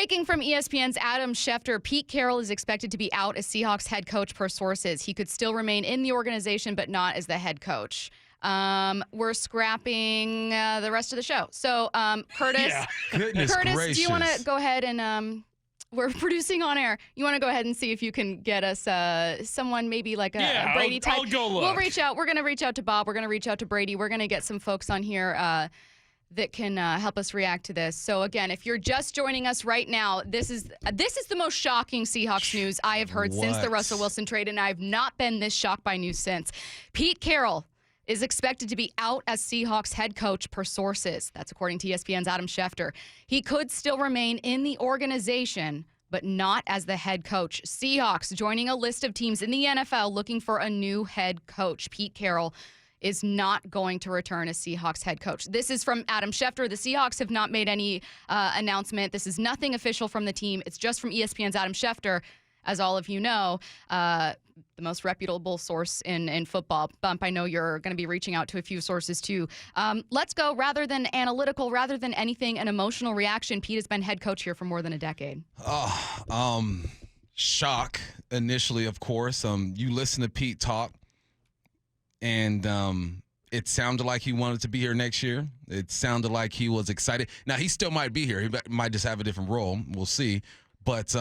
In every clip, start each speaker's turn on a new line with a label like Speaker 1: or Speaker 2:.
Speaker 1: Breaking from ESPN's Adam Schefter, Pete Carroll is expected to be out as Seahawks head coach per sources. He could still remain in the organization, but not as the head coach. We're scrapping the rest of the show. So, Curtis,
Speaker 2: Goodness
Speaker 1: Curtis,
Speaker 2: gracious.
Speaker 1: do you want to go ahead and we're producing on air. You want to go ahead and see if you can get us someone maybe like a Brady type?
Speaker 2: I'll go look.
Speaker 1: We'll reach out. We're going to reach out to Bob. We're going to reach out to Brady. We're going to get some folks on here that can help us react to this. So again, if you're just joining us right now, this is the most shocking Seahawks news I have heard since the Russell Wilson trade, and I've not been this shocked by news since. Pete Carroll is expected to be out as Seahawks head coach per sources. That's according to ESPN's Adam Schefter. He could still remain in the organization, but not as the head coach. Seahawks joining a list of teams in the NFL looking for a new head coach. Pete Carroll is not going to return as Seahawks head coach. This is from Adam Schefter. The Seahawks have not made any announcement. This is nothing official from the team. It's just from ESPN's Adam Schefter. As all of you know, the most reputable source in football. Bump, I know you're going to be reaching out to a few sources too. Let's go, rather than analytical, rather than anything, an emotional reaction. Pete has been head coach here for more than a decade.
Speaker 2: Shock initially, of course. You listen to Pete talk, and it sounded like he wanted to be here next year. It sounded like he was excited. Now, he still might be here. He might just have a different role. We'll see. But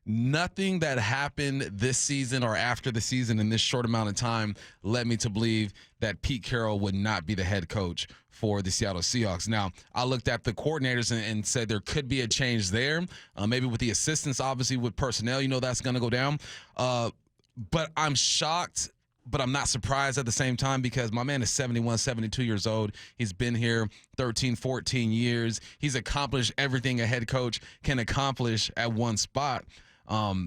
Speaker 2: nothing that happened this season or after the season in this short amount of time led me to believe that Pete Carroll would not be the head coach for the Seattle Seahawks. Now, I looked at the coordinators and said there could be a change there, maybe with the assistants, obviously with personnel, that's going to go down. But I'm shocked, but I'm not surprised at the same time because my man is 71, 72 years old. He's been here 13, 14 years. He's accomplished everything a head coach can accomplish at one spot.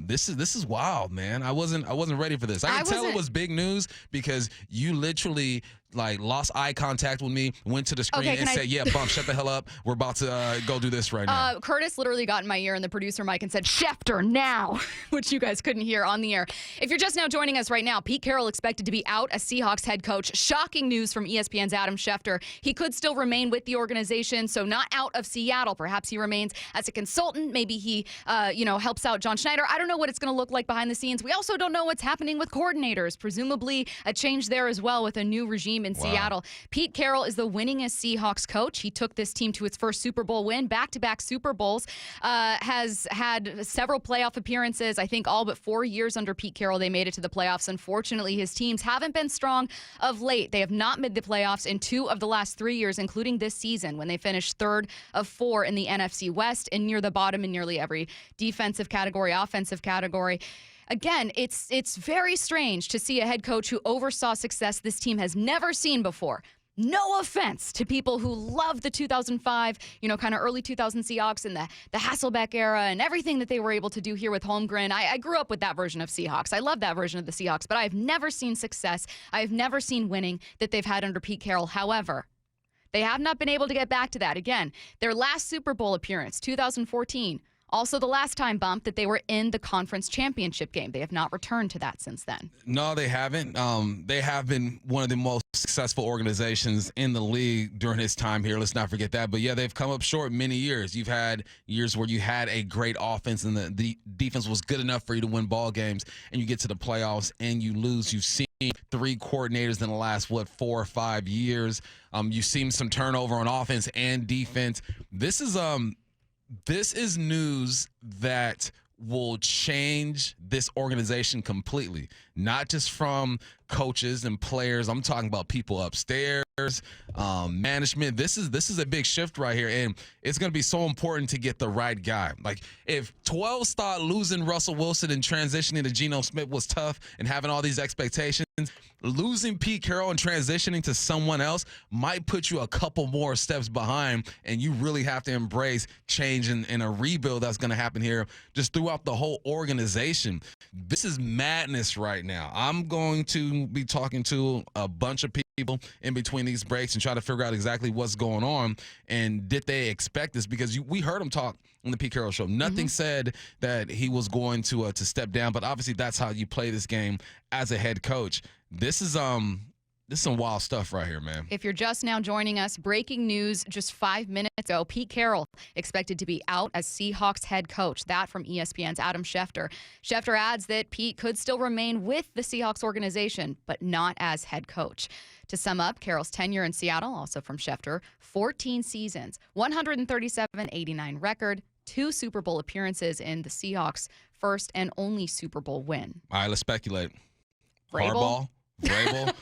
Speaker 2: This is wild, man. I wasn't ready for this. I could tell it was big news because you literally lost eye contact with me, went to the screen and said, yeah, Bump, shut the hell up. We're about to go do this right now.
Speaker 1: Curtis literally got in my ear and the producer mic and said, Schefter now, which you guys couldn't hear on the air. If you're just now joining us right now, Pete Carroll expected to be out as Seahawks head coach. Shocking news from ESPN's Adam Schefter. He could still remain with the organization, so not out of Seattle. Perhaps he remains as a consultant. Maybe he, helps out John Schneider. I don't know what it's going to look like behind the scenes. We also don't know what's happening with coordinators. Presumably a change there as well with a new regime in Seattle. Pete Carroll is the winningest Seahawks coach. He took this team to its first Super Bowl win, back-to-back Super Bowls, has had several playoff appearances. I think all but 4 years under Pete Carroll, they made it to the playoffs. Unfortunately, his teams haven't been strong of late. They have not made the playoffs in 2 of the last 3 years, including this season when they finished 3rd of 4 in the NFC West and near the bottom in nearly every defensive category, offensive category. Again, it's very strange to see a head coach who oversaw success this team has never seen before. No offense to people who love the 2005, kind of early 2000 Seahawks and the Hasselbeck era and everything that they were able to do here with Holmgren. I grew up with that version of Seahawks. I love that version of the Seahawks, but I've never seen success. I've never seen winning that they've had under Pete Carroll. However, they have not been able to get back to that. Again, their last Super Bowl appearance, 2014, also the last time, Bump, that they were in the conference championship game. They have not returned to that since then.
Speaker 2: No, they haven't. They have been one of the most successful organizations in the league during his time here. Let's not forget that. But, yeah, they've come up short many years. You've had years where you had a great offense and the defense was good enough for you to win ball games, and you get to the playoffs and you lose. You've seen 3 coordinators in the last, 4 or 5 years. You've seen some turnover on offense and defense. This is news that will change this organization completely, not just from coaches and players. I'm talking about people upstairs, management. This is a big shift right here, and it's going to be so important to get the right guy. Like, if 12 thought losing Russell Wilson and transitioning to Geno Smith was tough and having all these expectations, losing Pete Carroll and transitioning to someone else might put you a couple more steps behind, and you really have to embrace change and a rebuild that's going to happen here just throughout the whole organization. This is madness right now. I'm going to be talking to a bunch of people in between these breaks and try to figure out exactly what's going on, and did they expect this? Because we heard him talk on the Pete Carroll show. Nothing said that he was going to step down, but obviously that's how you play this game as a head coach. This is This is some wild stuff right here, man.
Speaker 1: If you're just now joining us, breaking news just 5 minutes ago, Pete Carroll expected to be out as Seahawks head coach. That from ESPN's Adam Schefter. Schefter adds that Pete could still remain with the Seahawks organization, but not as head coach. To sum up, Carroll's tenure in Seattle, also from Schefter, 14 seasons, 137-89 record, 2 Super Bowl appearances in the Seahawks' first and only Super Bowl win.
Speaker 2: All right, let's speculate.
Speaker 1: Vrabel?
Speaker 2: Vrabel.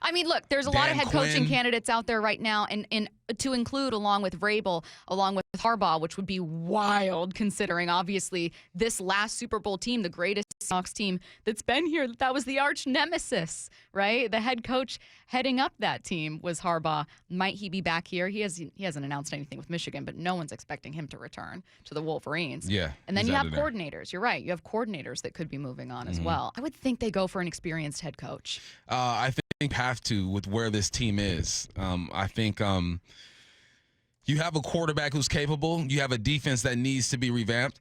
Speaker 1: I mean, look, there's a lot of
Speaker 2: Dan
Speaker 1: head coaching
Speaker 2: Quinn.
Speaker 1: candidates out there right now, and to include along with Vrabel, along with Harbaugh, which would be wild considering, obviously, this last Super Bowl team, the greatest Seahawks team that's been here, that was the arch nemesis, right? The head coach heading up that team was Harbaugh. Might he be back here? He hasn't announced anything with Michigan, but no one's expecting him to return to the Wolverines.
Speaker 2: Yeah.
Speaker 1: And then
Speaker 2: he's
Speaker 1: you
Speaker 2: out
Speaker 1: have
Speaker 2: of there.
Speaker 1: coordinators. You're right. You have coordinators that could be moving on as well. I would think they go for an experienced head coach.
Speaker 2: I think have to with where this team is. I think you have a quarterback who's capable. You have a defense that needs to be revamped.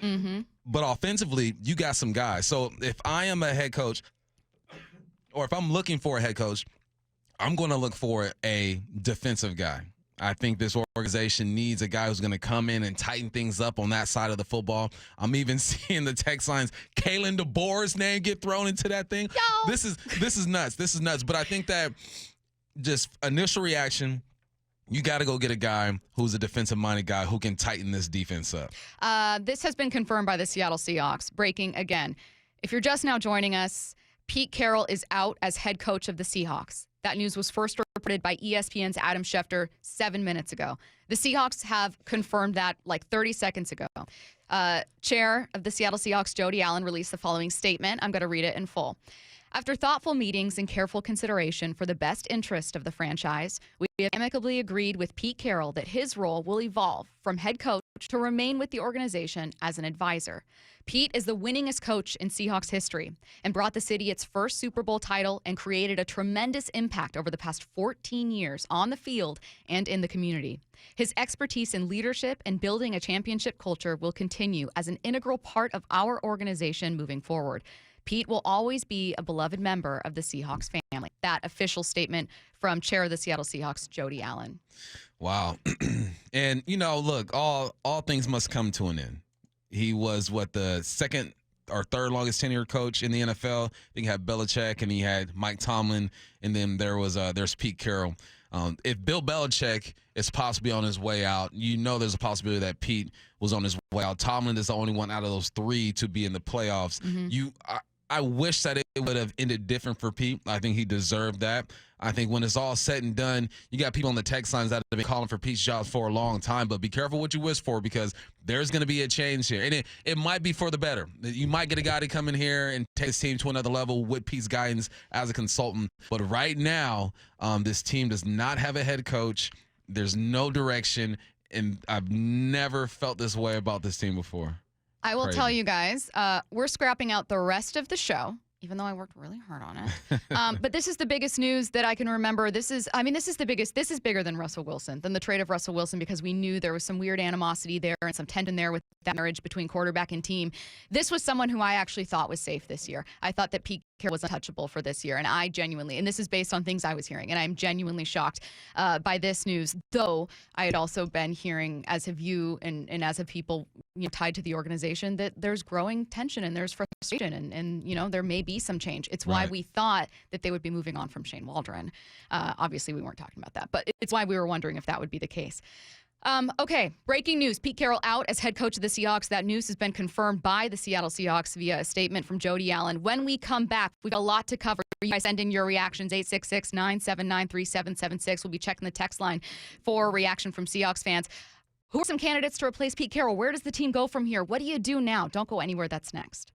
Speaker 2: But offensively, you got some guys. So if I am a head coach, or if I'm looking for a head coach, I'm going to look for a defensive guy. I think this organization needs a guy who's going to come in and tighten things up on that side of the football. I'm even seeing the text lines, Kalen DeBoer's name get thrown into that thing.
Speaker 1: Yo.
Speaker 2: This is nuts. This is nuts. But I think that just initial reaction, you got to go get a guy who's a defensive-minded guy who can tighten this defense up.
Speaker 1: This has been confirmed by the Seattle Seahawks. Breaking again. If you're just now joining us, Pete Carroll is out as head coach of the Seahawks. That news was first reported by ESPN's Adam Schefter 7 minutes ago. The Seahawks have confirmed that like 30 seconds ago. Chair of the Seattle Seahawks, Jody Allen, released the following statement. I'm going to read it in full. After thoughtful meetings and careful consideration for the best interest of the franchise, we have amicably agreed with Pete Carroll that his role will evolve from head coach to remain with the organization as an advisor. Pete is the winningest coach in Seahawks history and brought the city its first Super Bowl title and created a tremendous impact over the past 14 years on the field and in the community. His expertise in leadership and building a championship culture will continue as an integral part of our organization moving forward. Pete will always be a beloved member of the Seahawks family. That official statement from Chair of the Seattle Seahawks, Jody Allen.
Speaker 2: Wow. And, look, all things must come to an end. He was, the second or third longest tenured coach in the NFL. I think he had Belichick and he had Mike Tomlin, and then there's Pete Carroll. If Bill Belichick is possibly on his way out, there's a possibility that Pete was on his way out. Tomlin is the only one out of those 3 to be in the playoffs. I wish that it would have ended different for Pete. I think he deserved that. I think when it's all said and done, you got people on the text lines that have been calling for Pete's job for a long time, but be careful what you wish for because there's going to be a change here. And it might be for the better. You might get a guy to come in here and take his team to another level with Pete's guidance as a consultant. But right now, this team does not have a head coach. There's no direction, and I've never felt this way about this team before.
Speaker 1: I will
Speaker 2: Crazy.
Speaker 1: tell you guys, we're scrapping out the rest of the show, even though I worked really hard on it. But this is the biggest news that I can remember. This is bigger than Russell Wilson, than the trade of Russell Wilson, because we knew there was some weird animosity there and some tension there with that marriage between quarterback and team. This was someone who I actually thought was safe this year. I thought that Pete Carroll was untouchable for this year, and I genuinely, and this is based on things I was hearing, and I'm genuinely shocked by this news, though I had also been hearing, as have you and as have people tied to the organization, that there's growing tension and there's frustration and there may be some change. It's why we thought that they would be moving on from Shane Waldron. Obviously, we weren't talking about that, but it's why we were wondering if that would be the case. Okay, breaking news. Pete Carroll out as head coach of the Seahawks. That news has been confirmed by the Seattle Seahawks via a statement from Jody Allen. When we come back, we've got a lot to cover. You guys send in your reactions, 866-979-3776. We'll be checking the text line for reaction from Seahawks fans. Who are some candidates to replace Pete Carroll? Where does the team go from here? What do you do now? Don't go anywhere. That's next.